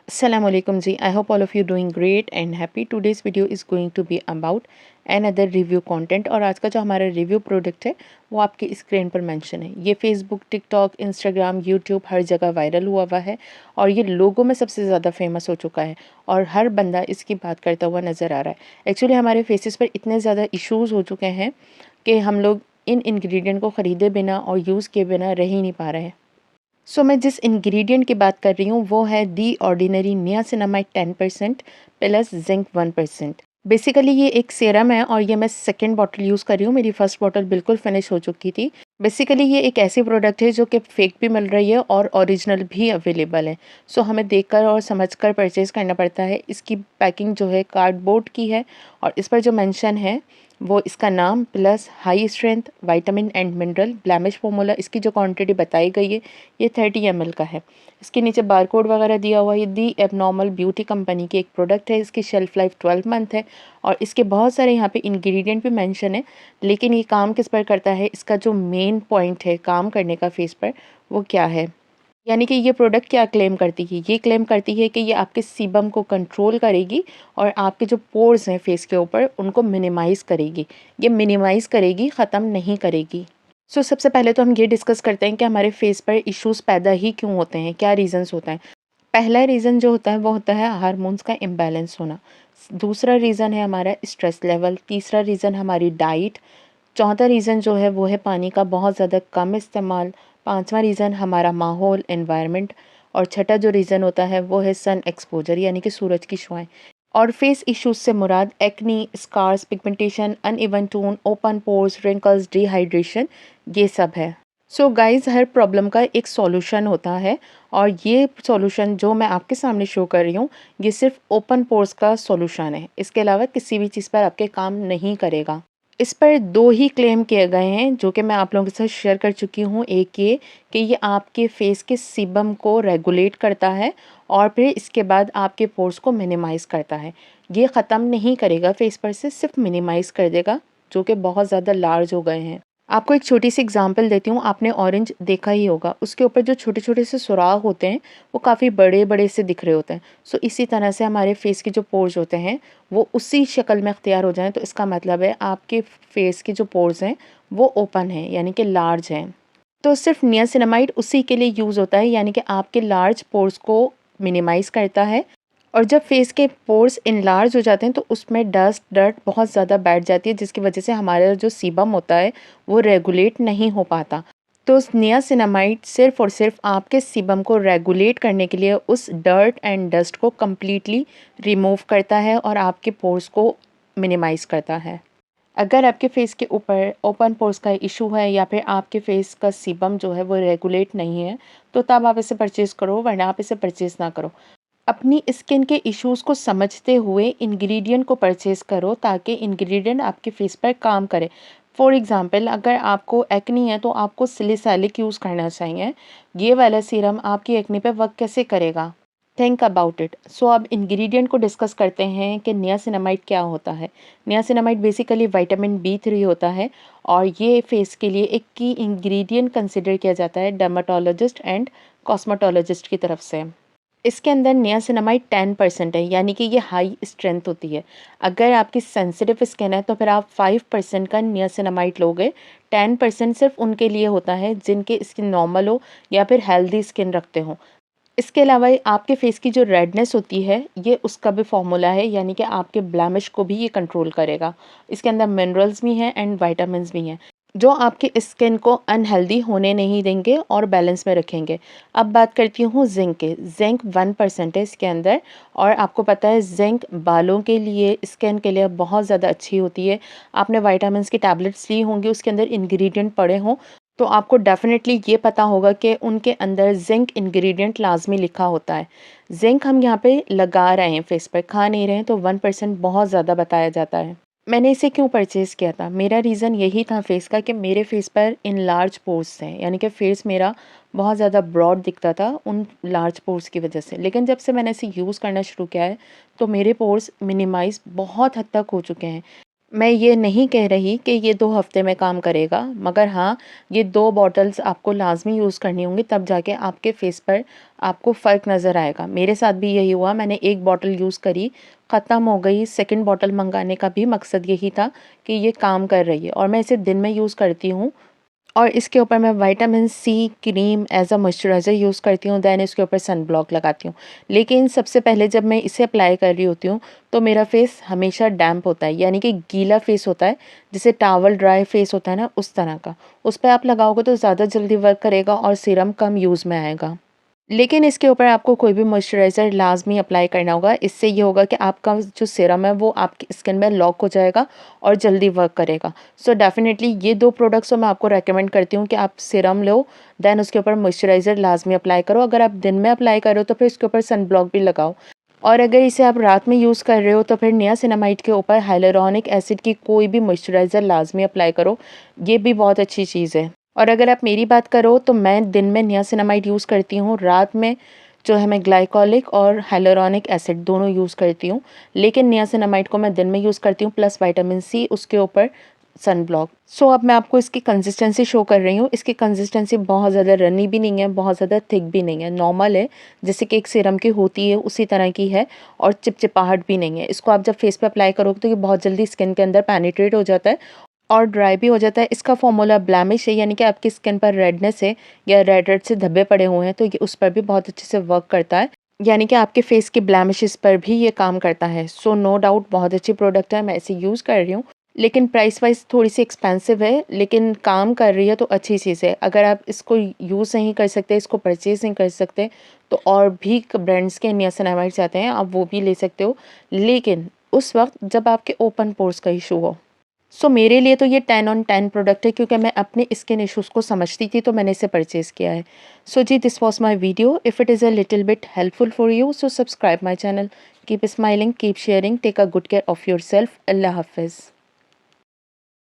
Assalamualaikum ji, I hope all of you doing great and happy. Today's video is going to be about another review content और आज का जो हमारा review product है वो आपके स्क्रीन पर मेंशन है। ये फेसबुक, टिकटॉक, इंस्टाग्राम, यूट्यूब हर जगह वायरल हुआ है और ये लोगों में सबसे ज़्यादा फेमस हो चुका है और हर बंदा इसकी बात करता हुआ नज़र आ रहा है। एक्चुअली हमारे फेसेस पर इतने ज़्यादा इशूज़ हो चुके हैं कि हम लोग इन इंग्रेडिएंट को ख़रीदे बिना और यूज़ किए बिना रह ही नहीं पा रहे हैं। मैं जिस इंग्रेडिएंट की बात कर रही हूँ वो है the ordinary niacinamide 10% plus zinc 1%। Basically ये एक सीरम है और ये मैं सेकेंड बॉटल यूज़ कर रही हूँ। मेरी फर्स्ट बॉटल बिल्कुल फिनिश हो चुकी थी। बेसिकली ये एक ऐसी प्रोडक्ट है जो कि फेक भी मिल रही है और ओरिजिनल भी अवेलेबल है। हमें देखकर और समझकर परचेज़ करना पड़ता है। इसकी पैकिंग जो है कार्डबोर्ड की है और इस पर जो मेंशन है वो इसका नाम plus high strength vitamin and mineral blemish formula, इसकी जो क्वांटिटी बताई गई है ये 30 ml का है। इसके नीचे बारकोड वगैरह दिया हुआ है। ये दी एबनॉर्मल ब्यूटी कंपनी की एक प्रोडक्ट है। इसकी शेल्फ लाइफ 12 मंथ है और इसके बहुत सारे यहाँ पे इंग्रेडिएंट भी मेंशन है। लेकिन ये काम किस पर करता है, इसका जो मेन पॉइंट है काम करने का फेस पर, वो क्या है, यानी कि ये प्रोडक्ट क्या क्लेम करती है। ये क्लेम करती है कि ये आपके सीबम को कंट्रोल करेगी और आपके जो पोर्स हैं फेस के ऊपर उनको मिनिमाइज़ करेगी। ये मिनिमाइज़ करेगी, ख़त्म नहीं करेगी। सबसे पहले तो हम ये डिस्कस करते हैं कि हमारे फेस पर इश्यूज़ पैदा ही क्यों होते हैं, क्या रीज़न्स होते हैं। पहला रीज़न जो होता है वो होता है हार्मोन्स का इम्बैलेंस होना। दूसरा रीज़न है हमारा स्ट्रेस लेवल। तीसरा रीज़न हमारी डाइट। चौथा रीज़न जो है वो है पानी का बहुत ज़्यादा कम इस्तेमाल। पाँचवा रीज़न हमारा माहौल, एनवायरनमेंट। और छठा जो रीज़न होता है वो है सन एक्सपोजर, यानी कि सूरज की छुआएँ। और फेस इश्यूज से मुराद acne, scars, pigmentation, uneven tone, open pores, wrinkles, dehydration, ये सब है। गाइज, हर प्रॉब्लम का एक सॉल्यूशन होता है और ये सॉल्यूशन जो मैं आपके सामने शो कर रही हूँ ये सिर्फ ओपन पोर्स का सॉल्यूशन है। इसके अलावा किसी भी चीज़ पर आपके काम नहीं करेगा। इस पर दो ही क्लेम किए गए हैं जो कि मैं आप लोगों के साथ शेयर कर चुकी हूँ। एक ये कि ये आपके फेस के सीबम को रेगुलेट करता है और फिर इसके बाद आपके पोर्स को मिनिमाइज़ करता है। ये ख़त्म नहीं करेगा फेस पर से, सिर्फ मिनिमाइज़ कर देगा जो कि बहुत ज़्यादा लार्ज हो गए हैं। आपको एक छोटी सी एग्जांपल देती हूँ। आपने ऑरेंज देखा ही होगा, उसके ऊपर जो छोटे छोटे से सुराख होते हैं वो काफ़ी बड़े बड़े से दिख रहे होते हैं। इसी तरह से हमारे फेस के जो पोर्स होते हैं वो उसी शक्ल में अख्तियार हो जाएं तो इसका मतलब है आपके फेस के जो पोर्स हैं वो ओपन हैं, यानी कि लार्ज हैं। सिर्फ नियासिनामाइड उसी के लिए यूज़ होता है, यानी कि आपके लार्ज पोर्स को मिनिमाइज़ करता है। और जब फेस के पोर्स इनलार्ज हो जाते हैं तो उसमें डस्ट डर्ट बहुत ज़्यादा बैठ जाती है जिसकी वजह से हमारा जो सीबम होता है वो रेगुलेट नहीं हो पाता। नियासिनामाइड सिर्फ और सिर्फ आपके सीबम को रेगुलेट करने के लिए उस डर्ट एंड डस्ट को कम्प्लीटली रिमूव करता है और आपके पोर्स को मिनिमाइज़ करता है। अगर आपके फेस के ऊपर ओपन पोर्स का इशू है या फिर आपके फेस का सीबम जो है वो रेगुलेट नहीं है तो तब आप इसे परचेज़ करो, वरना आप इसे परचेज़ ना करो। अपनी स्किन के इश्यूज़ को समझते हुए इंग्रेडिएंट को परचेज़ करो ताकि इंग्रेडिएंट आपके फेस पर काम करे। फॉर एग्ज़ाम्पल, अगर आपको एक्नी है तो आपको सैलिसिलिक यूज़ करना चाहिए। ये वाला सीरम आपकी एक्नी पे वर्क कैसे करेगा? Think about it. अब इंग्रेडिएंट को डिस्कस करते हैं कि नियासिनामाइड क्या होता है। नियासिनामाइड बेसिकली विटामिन B3 होता है और ये फेस के लिए एक की इंग्रेडिएंट कंसिडर किया जाता है डर्मेटोलॉजिस्ट एंड कॉस्मेटोलॉजिस्ट की तरफ से। इसके अंदर नियासिनामाइड 10% है, यानी कि ये हाई स्ट्रेंथ होती है। अगर आपकी सेंसिटिव स्किन है तो फिर आप 5% का नियासिनामाइड लोगे। 10% सिर्फ उनके लिए होता है जिनके स्किन नॉर्मल हो या फिर हेल्दी स्किन रखते हो। इसके अलावा आपके फेस की जो रेडनेस होती है ये उसका भी फॉर्मूला है, यानी कि आपके ब्लैमिश को भी ये कंट्रोल करेगा। इसके अंदर मिनरल्स भी हैं एंड विटामिन्स भी हैं जो आपकी स्किन को अनहेल्दी होने नहीं देंगे और बैलेंस में रखेंगे। अब बात करती हूँ जिंक के। जिंक 1% है इसके अंदर और आपको पता है जिंक बालों के लिए, स्किन के लिए बहुत ज़्यादा अच्छी होती है। आपने विटामिन्स की टैबलेट्स ली होंगी, उसके अंदर इंग्रेडिएंट पड़े हों तो आपको डेफिनेटली ये पता होगा कि उनके अंदर जिंक इंग्रेडिएंट लाजमी लिखा होता है। जिंक हम यहाँ पे लगा रहे हैं फेस पर, खा नहीं रहे हैं, तो 1% बहुत ज़्यादा बताया जाता है। मैंने इसे क्यों परचेज़ किया था? मेरा रीज़न यही था फेस का कि मेरे फेस पर इन लार्ज पोर्स हैं, यानी कि फेस मेरा बहुत ज़्यादा ब्रॉड दिखता था उन लार्ज पोर्स की वजह से। लेकिन जब से मैंने इसे यूज़ करना शुरू किया है तो मेरे पोर्स मिनिमाइज़ बहुत हद तक हो चुके हैं। मैं ये नहीं कह रही कि ये 2 हफ़्ते में काम करेगा, मगर हाँ, ये 2 बॉटल्स आपको लाज़मी यूज़ करनी होंगी, तब जाके आपके फ़ेस पर आपको फ़र्क नज़र आएगा। मेरे साथ भी यही हुआ, मैंने 1 बॉटल यूज़ करी, ख़त्म हो गई, सेकंड बॉटल मँगाने का भी मकसद यही था कि ये काम कर रही है और मैं इसे दिन में यूज़ करती हूँ। और इसके ऊपर मैं vitamin C cream as a moisturiser use करती हूँ, देन इसके ऊपर सन ब्लॉक लगाती हूँ। लेकिन सबसे पहले जब मैं इसे अप्लाई कर रही होती हूँ, तो मेरा फेस हमेशा डैम्प होता है, यानी कि गीला फेस होता है, जैसे टॉवल ड्राई फेस होता है ना, उस तरह का। उस पे आप लगाओगे तो ज़्यादा जल्दी वर्क करेगा और सीरम कम यूज़ में आएगा। लेकिन इसके ऊपर आपको कोई भी मॉइस्चराइज़र लाज़मी अप्लाई करना होगा। इससे ये होगा कि आपका जो सीरम है वो आपकी स्किन में लॉक हो जाएगा और जल्दी वर्क करेगा। सो डेफ़िनेटली ये 2 प्रोडक्ट्स तो मैं आपको रिकमेंड करती हूँ कि आप सीरम लो, देन उसके ऊपर मॉइस्चराइज़र लाज़मी अप्लाई करो। अगर आप दिन में अप्लाई कर रहे हो तो फिर इसके ऊपर सन ब्लॉक भी लगाओ। और अगर इसे आप रात में यूज़ कर रहे हो तो फिर नियासिनामाइड के ऊपर हाइलुरोनिक एसिड की कोई भी मॉइस्चराइज़र लाज़मी अप्लाई करो। ये भी बहुत अच्छी चीज़ है। और अगर आप मेरी बात करो तो मैं दिन में नियासिनामाइड यूज़ करती हूँ, रात में जो है मैं ग्लाइकोलिक और हाइलुरोनिक एसिड दोनों यूज़ करती हूँ। लेकिन नियासिनामाइड को मैं दिन में यूज़ करती हूँ प्लस विटामिन सी उसके ऊपर सन ब्लॉक। सो अब मैं आपको इसकी कंसिस्टेंसी शो कर रही हूँ। इसकी कंसिस्टेंसी बहुत ज़्यादा रनी भी नहीं है, बहुत ज़्यादा थिक भी नहीं है, नॉर्मल है, जैसे कि एक सीरम की होती है उसी तरह की है और चिपचिपाहट भी नहीं है। इसको आप जब फेस पे अप्लाई करोगे तो ये बहुत जल्दी स्किन के अंदर पेनिट्रेट हो जाता है और ड्राई भी हो जाता है। इसका फ़ॉर्मूला ब्लेमिश है, यानी कि आपकी स्किन पर रेडनेस है या रेड-रेड से धब्बे पड़े हुए हैं तो ये उस पर भी बहुत अच्छे से वर्क करता है। यानी कि आपके फेस के ब्लेमिशेस पर भी ये काम करता है। सो नो डाउट बहुत अच्छी प्रोडक्ट है, मैं इसे यूज़ कर रही हूँ। लेकिन प्राइस वाइज़ थोड़ी-सी एक्सपेंसिव है, लेकिन काम कर रही है तो अच्छी चीज़ है। अगर आप इसको यूज़ नहीं कर सकते, इसको परचेज़ नहीं कर सकते, तो और भी ब्रांड्स के नियासिनामाइड्स आते हैं, आप वो भी ले सकते हो। लेकिन उस वक़्त जब आपके ओपन पोर्स का इश्यू हो। सो मेरे लिए तो ये 10 ऑन 10 प्रोडक्ट है, क्योंकि मैं अपने स्किन इश्यूज़ को समझती थी तो मैंने इसे परचेज़ किया है। सो जी, this was my video. If it is a little bit helpful for you, so subscribe my channel. Keep smiling, keep sharing, take a good care of yourself. अल्लाह हाफ़िज़।